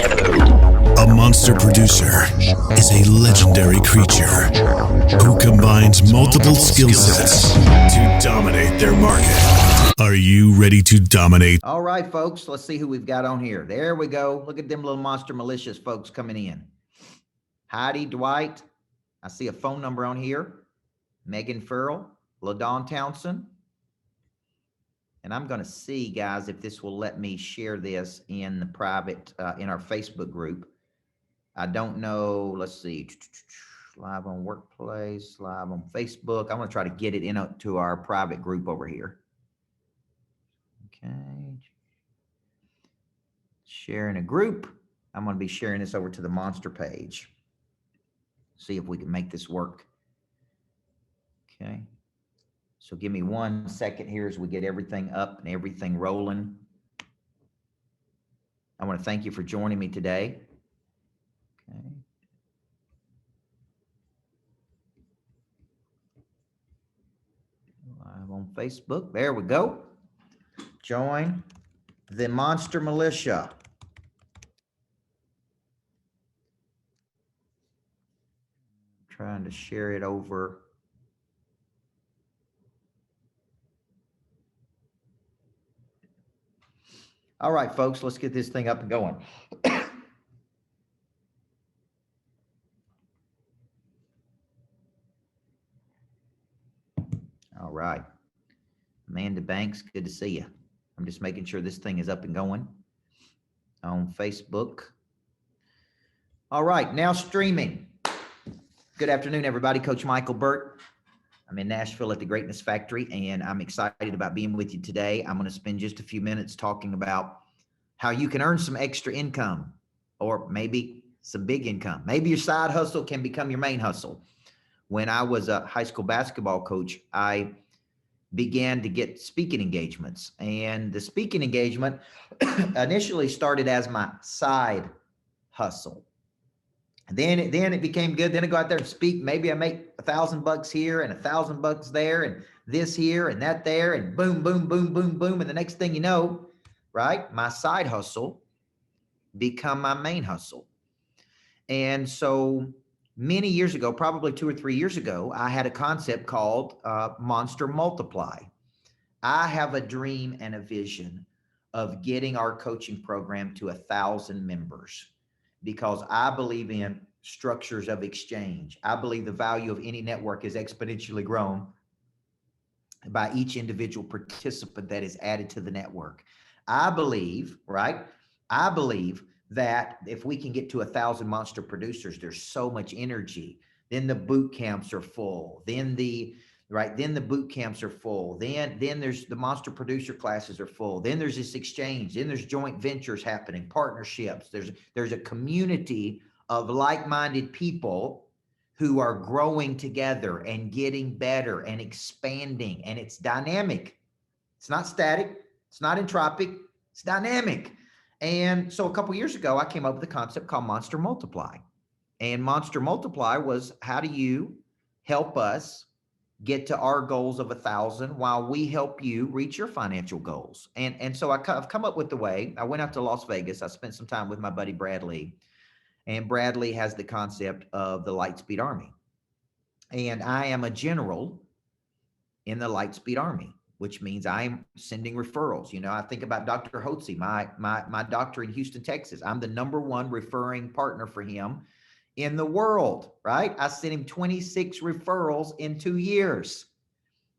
A monster producer is a legendary creature who combines multiple skill sets to dominate their market. Are you ready to dominate? All right, folks, let's see who we've got on here. There we go. Look at them little monster malicious folks coming in. Heidi, Dwight. I see a phone number on here. Megan Farrell, LaDawn Townsend. And I'm going to see, guys, if this will let me share this in the private, in our Facebook group. I don't know. Let's see. Live on Workplace, live on Facebook. I'm going to try to get it into our private group over here. Okay. Sharing a group. I'm going to be sharing this over to the monster page. See if we can make this work. Okay. So give me 1 second here as we get everything up and everything rolling. I want to thank you for joining me today. Okay. Live on Facebook. There we go. Join the Monster Militia. Trying to share it over. All right, folks, let's get this thing up and going. All right. Amanda Banks, good to see you. I'm just making sure this thing is up and going on Facebook. All right, now streaming. Good afternoon, everybody. Coach Micheal Burt. I'm in Nashville at the Greatness Factory, and I'm excited about being with you today. I'm going to spend just a few minutes talking about how you can earn some extra income, or maybe some big income. Maybe your side hustle can become your main hustle. When I was a high school basketball coach, I began to get speaking engagements, and the speaking engagement initially started as my side hustle. Then it became good. Then I go out there and speak. Maybe I make $1,000 here and $1,000 there, and this here and that there, and boom, boom, boom, boom, boom. And the next thing you know, right, my side hustle become my main hustle. And so many years ago, probably 2 or 3 years ago, I had a concept called Monster Multiply. I have a dream and a vision of getting our coaching program to 1,000 members, because I believe in structures of exchange. I believe the value of any network is exponentially grown by each individual participant that is added to the network. I believe, right? I believe that if we can get to 1,000 monster producers, there's so much energy. Then the boot camps are full. Then the boot camps are full. Then there's the monster producer classes are full. Then there's this exchange. Then there's joint ventures happening, partnerships. There's a community of like-minded people who are growing together and getting better and expanding. And it's dynamic. It's not static. It's not entropic. It's dynamic. And so a couple years ago, I came up with a concept called Monster Multiply. And Monster Multiply was, how do you help us get to our goals of 1,000 while we help you reach your financial goals? And so I've come up with the way. I went out to Las Vegas. I spent some time with my buddy Bradley. And Bradley has the concept of the Lightspeed Army. And I am a general in the Lightspeed Army, which means I'm sending referrals. You know, I think about Dr. Hotze, my doctor in Houston, Texas. I'm the #1 referring partner for him in the world, right? I sent him 26 referrals in 2 years.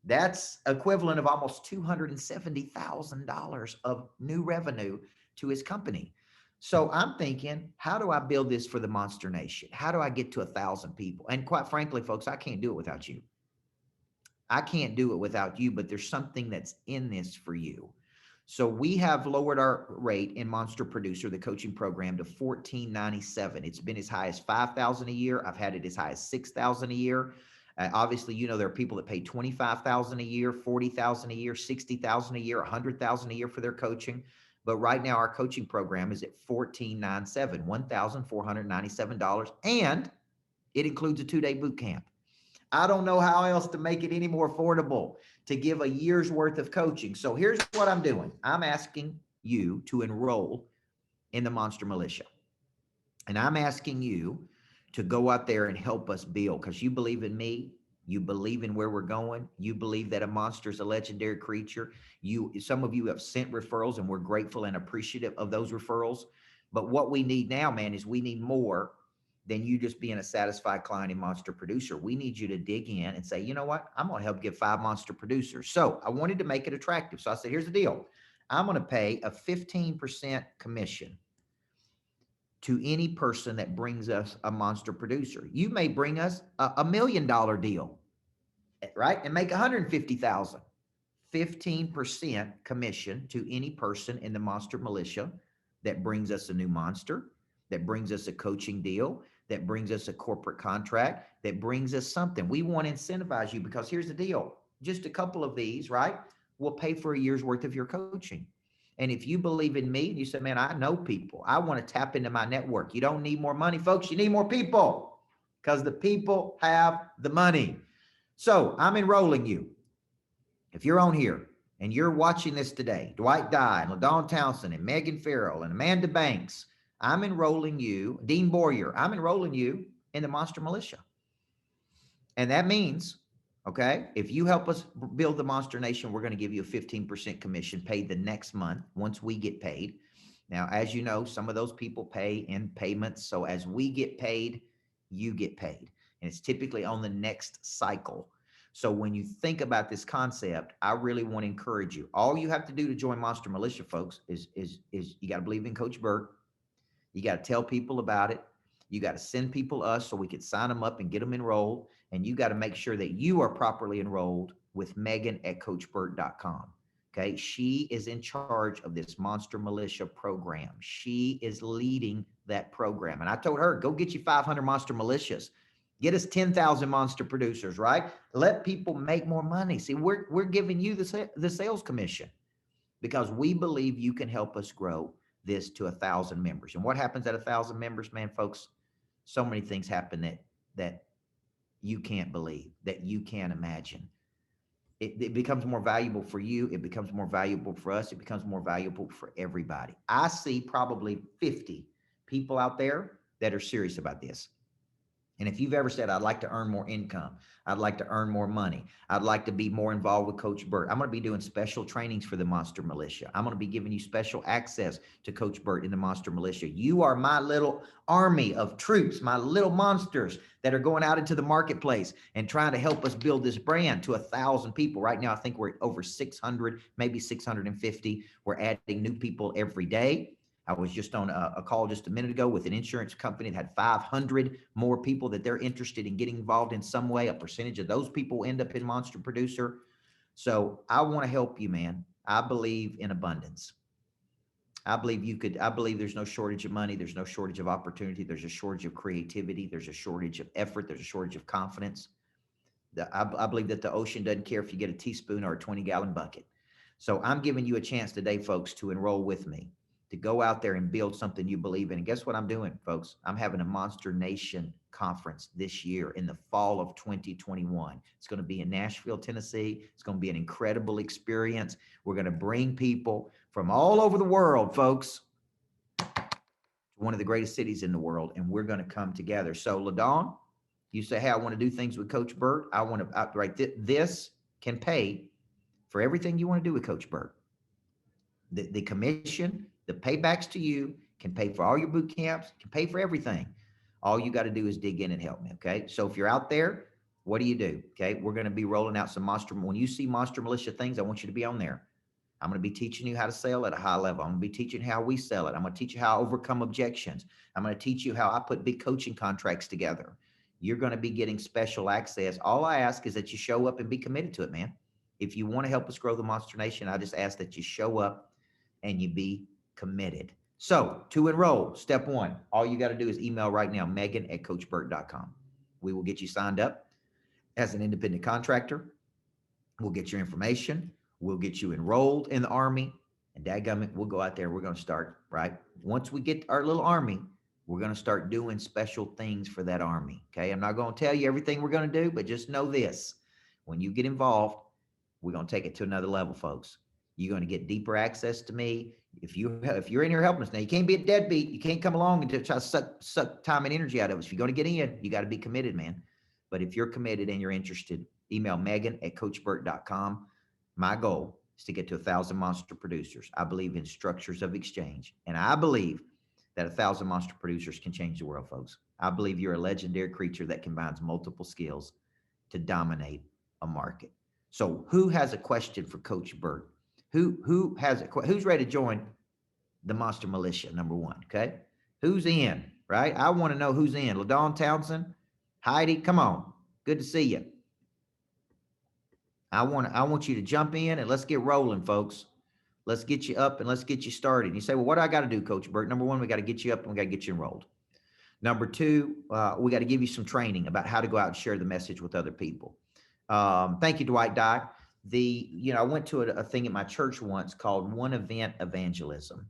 That's equivalent of almost $270,000 of new revenue to his company. So I'm thinking, how do I build this for the Monster Nation? How do I get to 1,000 people? And quite frankly, folks, I can't do it without you. I can't do it without you, but there's something that's in this for you. So we have lowered our rate in Monster Producer, the coaching program, to $14.97. It's been as high as $5,000 a year. I've had it as high as $6,000 a year. Obviously, you know, there are people that pay $25,000 a year, $40,000 a year, $60,000 a year, $100,000 a year for their coaching. But right now, our coaching program is at $14.97, $1,497, and it includes a 2-day boot camp. I don't know how else to make it any more affordable to give a year's worth of coaching. So here's what I'm doing. I'm asking you to enroll in the Monster Militia. And I'm asking you to go out there and help us build, because you believe in me. You believe in where we're going. You believe that a monster is a legendary creature. Some of you have sent referrals, and we're grateful and appreciative of those referrals. But what we need now, man, is we need more than you just being a satisfied client and monster producer. We need you to dig in and say, you know what? I'm going to help get 5 monster producers. So I wanted to make it attractive. So I said, here's the deal. I'm going to pay a 15% commission to any person that brings us a monster producer. You may bring us a $1 million deal, right? And make 150,000. 15% commission to any person in the monster militia that brings us a new monster, that brings us a coaching deal, that brings us a corporate contract, that brings us something. We want to incentivize you, because here's the deal. Just a couple of these, right, will pay for a year's worth of your coaching. And if you believe in me and you say, man, I know people, I want to tap into my network. You don't need more money, folks. You need more people, because the people have the money. So I'm enrolling you. If you're on here and you're watching this today, Dwight Dye and LaDawn Townsend and Megan Farrell and Amanda Banks, I'm enrolling you, Dean Boyer, I'm enrolling you in the Monster Militia. And that means, okay, if you help us build the Monster Nation, we're going to give you a 15% commission paid the next month once we get paid. Now, as you know, some of those people pay in payments. So as we get paid, you get paid. And it's typically on the next cycle. So when you think about this concept, I really want to encourage you. All you have to do to join Monster Militia, folks, is you got to believe in Coach Burt. You got to tell people about it. You got to send people us so we can sign them up and get them enrolled. And you got to make sure that you are properly enrolled with Megan at CoachBurt.com. Okay. She is in charge of this Monster Militia program. She is leading that program. And I told her, go get you 500 Monster Militias. Get us 10,000 monster producers, right? Let people make more money. See, we're giving you the sales commission because we believe you can help us grow this to 1,000 members. And what happens at 1,000 members, man, folks? So many things happen that you can't believe, that you can't imagine. It becomes more valuable for you. It becomes more valuable for us. It becomes more valuable for everybody. I see probably 50 people out there that are serious about this. And if you've ever said, I'd like to earn more income, I'd like to earn more money, I'd like to be more involved with Coach Burt, I'm going to be doing special trainings for the Monster Militia. I'm going to be giving you special access to Coach Burt in the Monster Militia. You are my little army of troops, my little monsters that are going out into the marketplace and trying to help us build this brand to 1,000 people. Right now, I think we're at over 600, maybe 650. We're adding new people every day. I was just on a call just a minute ago with an insurance company that had 500 more people that they're interested in getting involved in some way. A percentage of those people end up in Monster Producer. So I want to help you, man. I believe in abundance. I believe there's no shortage of money. There's no shortage of opportunity. There's a shortage of creativity. There's a shortage of effort. There's a shortage of confidence. I believe that the ocean doesn't care if you get a teaspoon or a 20-gallon bucket. So I'm giving you a chance today, folks, to enroll with me, to go out there and build something you believe in. And guess what I'm doing, folks? I'm having a Monster Nation conference this year in the fall of 2021. It's going to be in Nashville, Tennessee. It's going to be an incredible experience. We're going to bring people from all over the world, folks, to one of the greatest cities in the world, and we're going to come together. So, LaDawn, you say, hey, I want to do things with Coach Burt. I want to outright this can pay for everything you want to do with Coach Burt. The commission, the paybacks to you can pay for all your boot camps, can pay for everything. All you got to do is dig in and help me. Okay. So if you're out there, what do you do? Okay. We're going to be rolling out some when you see Monster Militia things, I want you to be on there. I'm going to be teaching you how to sell at a high level. I'm going to be teaching how we sell it. I'm going to teach you how I overcome objections. I'm going to teach you how I put big coaching contracts together. You're going to be getting special access. All I ask is that you show up and be committed to it, man. If you want to help us grow the Monster Nation, I just ask that you show up and you be committed. So to enroll, step one, all you got to do is email right now, Megan at CoachBurt.com. We will get you signed up as an independent contractor. We'll get your information. We'll get you enrolled in the Army, and dadgummit, we'll go out there. We're going to start, right? Once we get our little Army, we're going to start doing special things for that Army. Okay. I'm not going to tell you everything we're going to do, but just know this. When you get involved, we're going to take it to another level, folks. You're going to get deeper access to me. If you're in here helping us now, you can't be a deadbeat. You can't come along and try to suck time and energy out of us. If you're going to get in, you got to be committed, man. But if you're committed and you're interested, email Megan@CoachBurt.com. My goal is to get to 1,000 monster producers. I believe in structures of exchange, and I believe that 1,000 monster producers can change the world, folks. I believe you're a legendary creature that combines multiple skills to dominate a market. So who has a question for Coach Burt? Who has a who's ready to join the Monster Militia, number one? Okay. Who's in, right? I want to know who's in. LaDawn Townsend, Heidi, come on. Good to see you. I want you to jump in and let's get rolling, folks. Let's get you up and let's get you started. You say, well, what do I got to do, Coach Burt? Number one, we got to get you up and we got to get you enrolled. Number two, we got to give you some training about how to go out and share the message with other people. Thank you, Dwight Dye. I went to a thing at my church once called One Event Evangelism.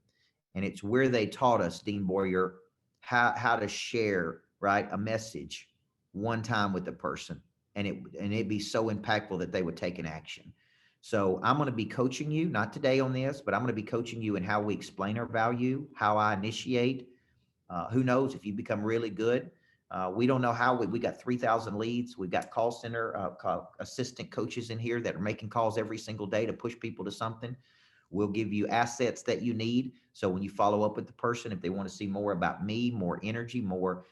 And it's where they taught us, Dean Boyer, how to share, right, a message one time with a person. And it'd be so impactful that they would take an action. So I'm going to be coaching you, not today on this, but I'm going to be coaching you in how we explain our value, how I initiate. Who knows if you become really good. We don't know how. We got 3,000 leads. We've got call center assistant coaches in here that are making calls every single day to push people to something. We'll give you assets that you need. So when you follow up with the person, if they want to see more about me, more energy, more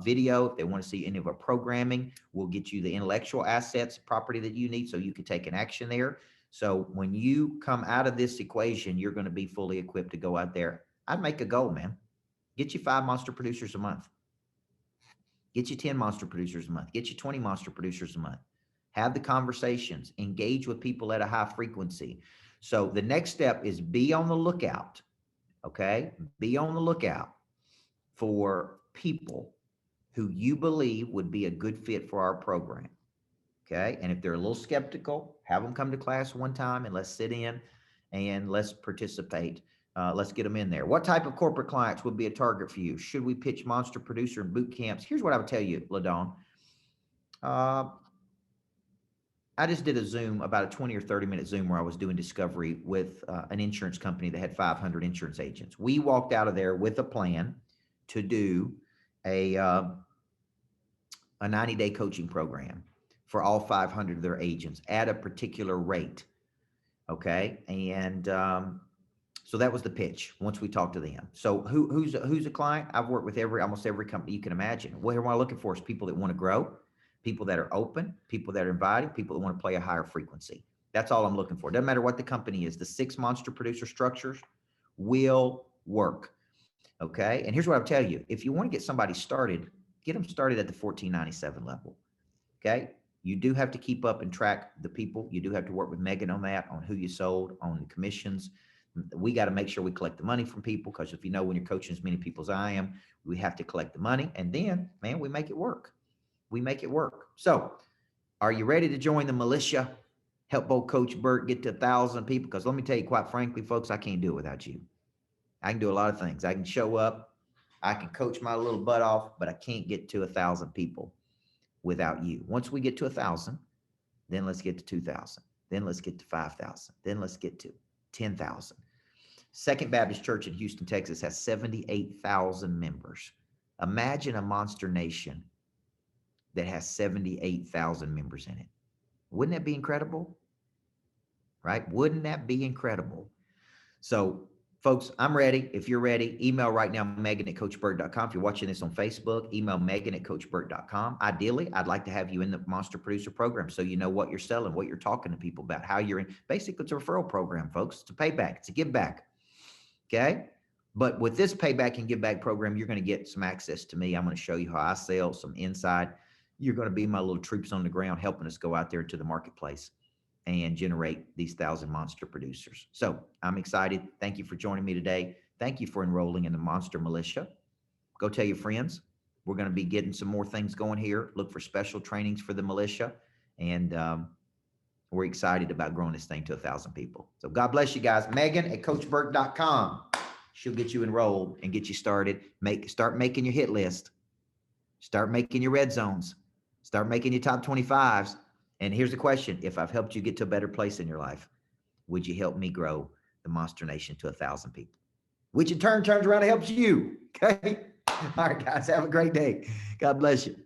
video, if they want to see any of our programming, we'll get you the intellectual assets, property that you need so you can take an action there. So when you come out of this equation, you're going to be fully equipped to go out there. I'd make a goal, man. Get you 5 monster producers a month. Get you 10 monster producers a month. Get you 20 monster producers a month. Have the conversations. Engage with people at a high frequency. So the next step is be on the lookout, okay? Be on the lookout for people who you believe would be a good fit for our program, okay? And if they're a little skeptical, have them come to class one time and let's sit in and let's participate. Let's get them in there. What type of corporate clients would be a target for you? Should we pitch monster producer and boot camps? Here's what I would tell you, LaDawn. I just did a Zoom, about a 20 or 30-minute Zoom where I was doing discovery with an insurance company that had 500 insurance agents. We walked out of there with a plan to do a 90-day coaching program for all 500 of their agents at a particular rate. Okay. And so that was the pitch once we talked to them. So who's a client? I've worked with almost every company you can imagine. What am I looking for is people that want to grow, people that are open, people that are invited, people that want to play a higher frequency. That's all I'm looking for. Doesn't matter what the company is. The 6 monster producer structures will work. Okay. And here's what I'll tell you. If you want to get somebody started, get them started at the 1497 level. Okay. You do have to keep up and track the people. You do have to work with Megan on that, on who you sold, on the commissions. We got to make sure we collect the money from people, because if you know, when you're coaching as many people as I am, we have to collect the money, and then, man, we make it work. We make it work. So are you ready to join the militia? Help old Coach Burt get to 1,000 people? Because let me tell you, quite frankly, folks, I can't do it without you. I can do a lot of things. I can show up, I can coach my little butt off, but I can't get to 1,000 people without you. Once we get to 1,000, then let's get to 2,000. Then let's get to 5,000. Then let's get to 10,000. Second Baptist Church in Houston, Texas has 78,000 members. Imagine a monster nation that has 78,000 members in it. Wouldn't that be incredible? Right? Wouldn't that be incredible? So, folks, I'm ready. If you're ready, email right now, Megan@CoachBurt.com. If you're watching this on Facebook, email Megan@CoachBurt.com. Ideally, I'd like to have you in the Monster Producer program so you know what you're selling, what you're talking to people about, how you're in. Basically, it's a referral program, folks. It's a payback. It's a give back. Okay? But with this payback and give back program, you're going to get some access to me. I'm going to show you how I sell, some insight. You're going to be my little troops on the ground helping us go out there to the marketplace and generate these 1,000 monster producers. So I'm excited. Thank you for joining me today. Thank you for enrolling in the Monster Militia. Go tell your friends. We're going to be getting some more things going here. Look for special trainings for the militia. And we're excited about growing this thing to 1,000 people. So God bless you guys. Megan@CoachBurt.com. She'll get you enrolled and get you started. Start making your hit list. Start making your red zones. Start making your top 25s. And here's the question. If I've helped you get to a better place in your life, would you help me grow the Monster Nation to 1,000 people? which in turn turns around and helps you. Okay. All right, guys, have a great day. God bless you.